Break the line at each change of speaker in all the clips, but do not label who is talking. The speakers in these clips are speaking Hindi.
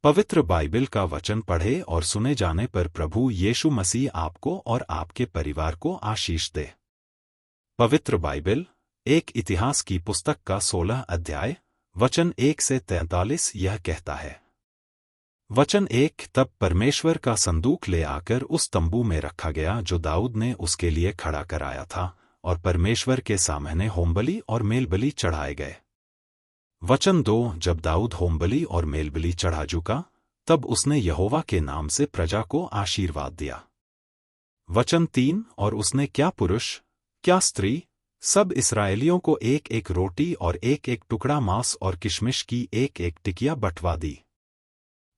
पवित्र बाइबल का वचन पढ़े और सुने जाने पर प्रभु यीशु मसीह आपको और आपके परिवार को आशीष दे। पवित्र बाइबल एक इतिहास की पुस्तक का 16 अध्याय वचन 1 से 43 यह कहता है। वचन 1 तब परमेश्वर का संदूक ले आकर उस तंबू में रखा गया जो दाऊद ने उसके लिए खड़ा कराया था, और परमेश्वर के सामने होमबलि और मेलबलि चढ़ाए गए। वचन 2 जब दाऊद होमबलि और मेलबलि चढ़ा चुका, तब उसने यहोवा के नाम से प्रजा को आशीर्वाद दिया। वचन 3 और उसने क्या पुरुष क्या स्त्री सब इस्राएलियों को एक एक रोटी और एक एक टुकड़ा मांस और किशमिश की एक एक टिकिया बंटवा दी।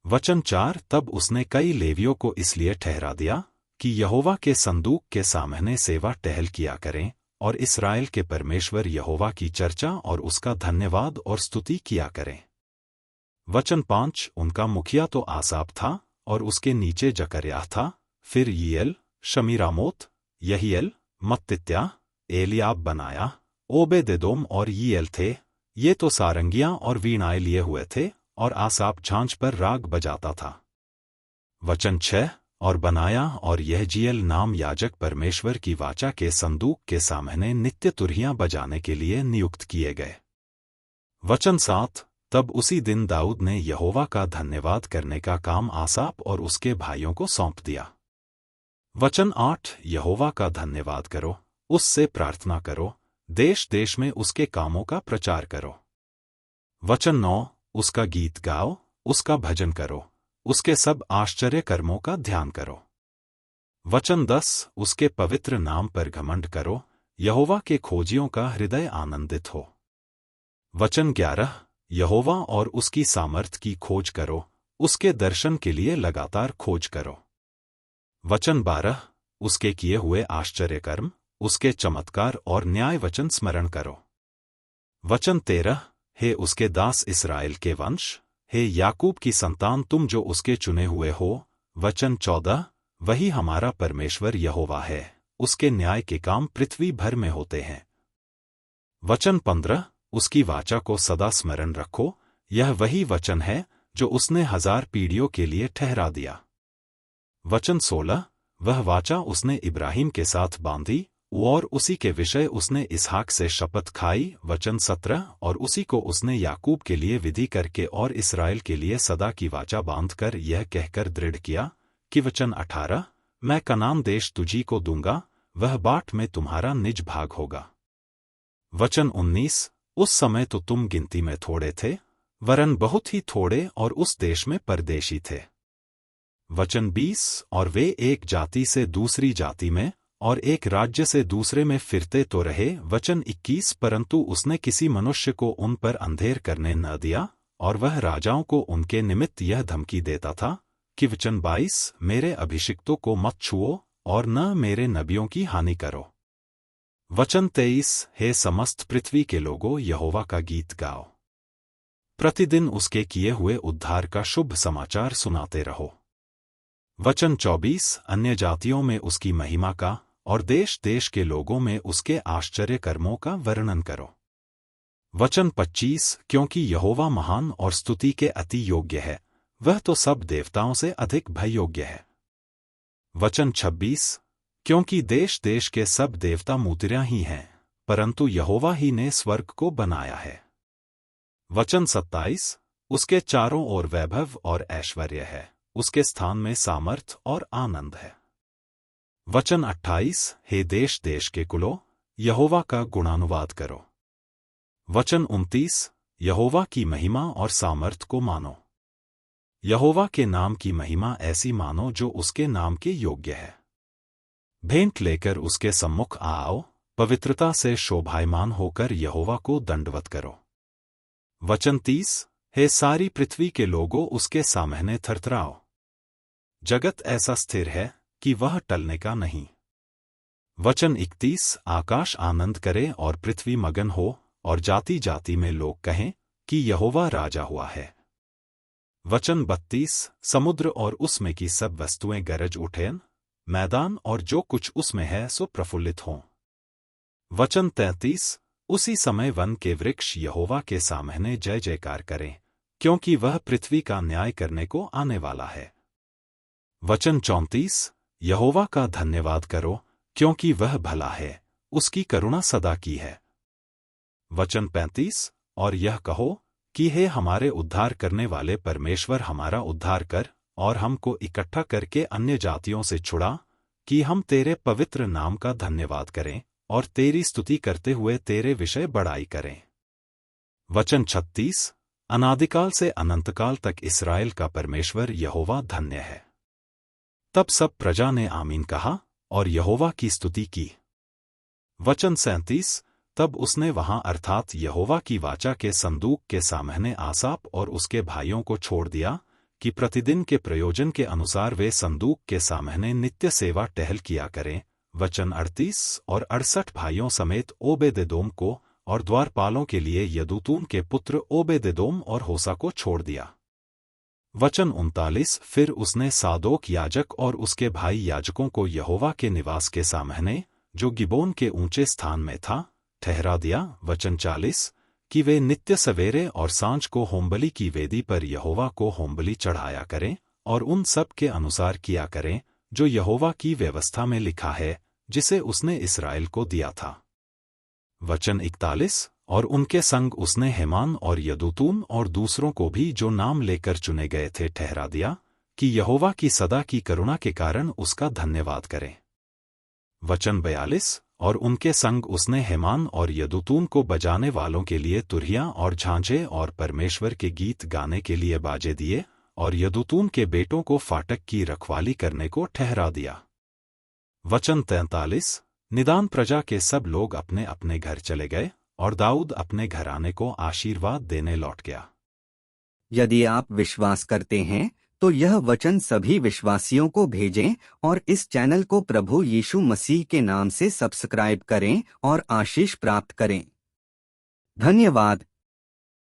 वचन 4 तब उसने कई लेवियों को इसलिए ठहरा दिया कि यहोवा के संदूक के सामने सेवा टहल किया करें और इस्राएल के परमेश्वर यहोवा की चर्चा और उसका धन्यवाद और स्तुति किया करें। वचन 5 उनका मुखिया तो आसाप था और उसके नीचे जकर्याह था, फिर यीएल, शमीरामोत, यहीएल, मत्तित्याह, एलियाब बनाया, ओबेदेदोम और यीएल थे। ये तो सारंगियां और वीणाएं लिए हुए थे और आसाप झांझ पर राग बजाता था। वचन 6 और बनाया और यहजीएल नाम याजक परमेश्वर की वाचा के संदूक के सामने नित्य तुरहियां बजाने के लिए नियुक्त किए गए। वचन 7 तब उसी दिन दाऊद ने यहोवा का धन्यवाद करने का काम आसाप और उसके भाइयों को सौंप दिया। वचन 8 यहोवा का धन्यवाद करो, उससे प्रार्थना करो, देश देश में उसके कामों का प्रचार करो। वचन 9 उसका गीत गाओ, उसका भजन करो, उसके सब आश्चर्य कर्मों का ध्यान करो। वचन 10 उसके पवित्र नाम पर घमंड करो, यहोवा के खोजियों का हृदय आनंदित हो। वचन 11 यहोवा और उसकी सामर्थ की खोज करो, उसके दर्शन के लिए लगातार खोज करो। वचन 12 उसके किए हुए आश्चर्य कर्म, उसके चमत्कार और न्याय वचन स्मरण करो। वचन 13 हे उसके दास इस्राएल के वंश, हे याकूब की संतान तुम जो उसके चुने हुए हो। वचन 14 वही हमारा परमेश्वर यहोवा है, उसके न्याय के काम पृथ्वी भर में होते हैं। वचन 15 उसकी वाचा को सदा स्मरण रखो, यह वही वचन है जो उसने 1000 पीढ़ियों के लिए ठहरा दिया। वचन 16 वह वाचा उसने इब्राहिम के साथ बांधी और उसी के विषय उसने इसहाक से शपथ खाई। वचन 17 और उसी को उसने याकूब के लिए विधि करके और इस्राएल के लिए सदा की वाचा बांधकर यह कहकर दृढ़ किया कि वचन 18 मैं कनान देश तुझी को दूंगा, वह बाट में तुम्हारा निज भाग होगा। वचन 19 उस समय तो तुम गिनती में थोड़े थे, वरन बहुत ही थोड़े और उस देश में परदेशी थे। वचन 20 और वे एक जाति से दूसरी जाति में और एक राज्य से दूसरे में फिरते तो रहे। वचन 21 परंतु उसने किसी मनुष्य को उन पर अंधेर करने न दिया और वह राजाओं को उनके निमित्त यह धमकी देता था कि वचन 22 मेरे अभिषिक्तों को मत छुओ और न मेरे नबियों की हानि करो। वचन 23 हे समस्त पृथ्वी के लोगों यहोवा का गीत गाओ, प्रतिदिन उसके किए हुए उद्धार का शुभ समाचार सुनाते रहो। वचन 24 अन्य जातियों में उसकी महिमा का और देश देश के लोगों में उसके आश्चर्य कर्मों का वर्णन करो। वचन 25 क्योंकि यहोवा महान और स्तुति के अति योग्य है, वह तो सब देवताओं से अधिक भय योग्य है। वचन 26 क्योंकि देश देश के सब देवता मूर्तियां ही हैं, परंतु यहोवा ही ने स्वर्ग को बनाया है। वचन 27 उसके चारों ओर वैभव और ऐश्वर्य है, उसके स्थान में सामर्थ और आनंद है। वचन 28 हे देश देश के कुलों यहोवा का गुणानुवाद करो। वचन 29 यहोवा की महिमा और सामर्थ को मानो, यहोवा के नाम की महिमा ऐसी मानो जो उसके नाम के योग्य है। भेंट लेकर उसके सम्मुख आओ, पवित्रता से शोभायमान होकर यहोवा को दंडवत करो। वचन 30 हे सारी पृथ्वी के लोगों उसके सामने थरथराओ, जगत ऐसा स्थिर है कि वह टलने का नहीं। वचन 31 आकाश आनंद करे और पृथ्वी मगन हो और जाति जाति में लोग कहें कि यहोवा राजा हुआ है। वचन 32 समुद्र और उसमें की सब वस्तुएं गरज उठें, मैदान और जो कुछ उसमें है सो प्रफुल्लित हों। वचन 33 उसी समय वन के वृक्ष यहोवा के सामने जय जयकार करें, क्योंकि वह पृथ्वी का न्याय करने को आने वाला है। वचन 34, यहोवा का धन्यवाद करो, क्योंकि वह भला है, उसकी करुणा सदा की है। वचन 35, और यह कहो कि हे हमारे उद्धार करने वाले परमेश्वर, हमारा उद्धार कर और हमको इकट्ठा करके अन्य जातियों से छुड़ा, कि हम तेरे पवित्र नाम का धन्यवाद करें और तेरी स्तुति करते हुए तेरे विषय बड़ाई करें। वचन 36, अनादिकाल से अनंतकाल तक इस्राएल का परमेश्वर यहोवा धन्य है। तब सब प्रजा ने आमीन कहा और यहोवा की स्तुति की। वचन 37, तब उसने वहां अर्थात यहोवा की वाचा के संदूक के सामने आसाप और उसके भाइयों को छोड़ दिया, कि प्रतिदिन के प्रयोजन के अनुसार वे संदूक के सामने नित्य सेवा टहल किया करें। वचन 38, और 68 भाइयों समेत ओबेदेदोम को और द्वारपालों के लिए यदूतून के पुत्र ओबेदेदोम और होसा को छोड़ दिया। वचन 39, फिर उसने सादोक याजक और उसके भाई याजकों को यहोवा के निवास के सामने, जो गिबोन के ऊंचे स्थान में था, ठहरा दिया। वचन 40, कि वे नित्य सवेरे और सांझ को होमबलि की वेदी पर यहोवा को होमबलि चढ़ाया करें और उन सब के अनुसार किया करें जो यहोवा की व्यवस्था में लिखा है, जिसे उसने इस्राएल को दिया था। वचन 41, और उनके संग उसने हेमान और यदूतून और दूसरों को भी जो नाम लेकर चुने गए थे ठहरा दिया, कि यहोवा की सदा की करुणा के कारण उसका धन्यवाद करें। वचन 42, और उनके संग उसने हेमान और यदूतून को बजाने वालों के लिए तुरहियां और झांझे और परमेश्वर के गीत गाने के लिए बाजे दिए, और यदूतून के बेटों को फाटक की रखवाली करने को ठहरा दिया। वचन 43, निदान प्रजा के सब लोग अपने अपने घर चले गए और दाऊद अपने घराने को आशीर्वाद देने लौट गया।
यदि आप विश्वास करते हैं तो यह वचन सभी विश्वासियों को भेजें और इस चैनल को प्रभु यीशु मसीह के नाम से सब्सक्राइब करें और आशीष प्राप्त करें। धन्यवाद।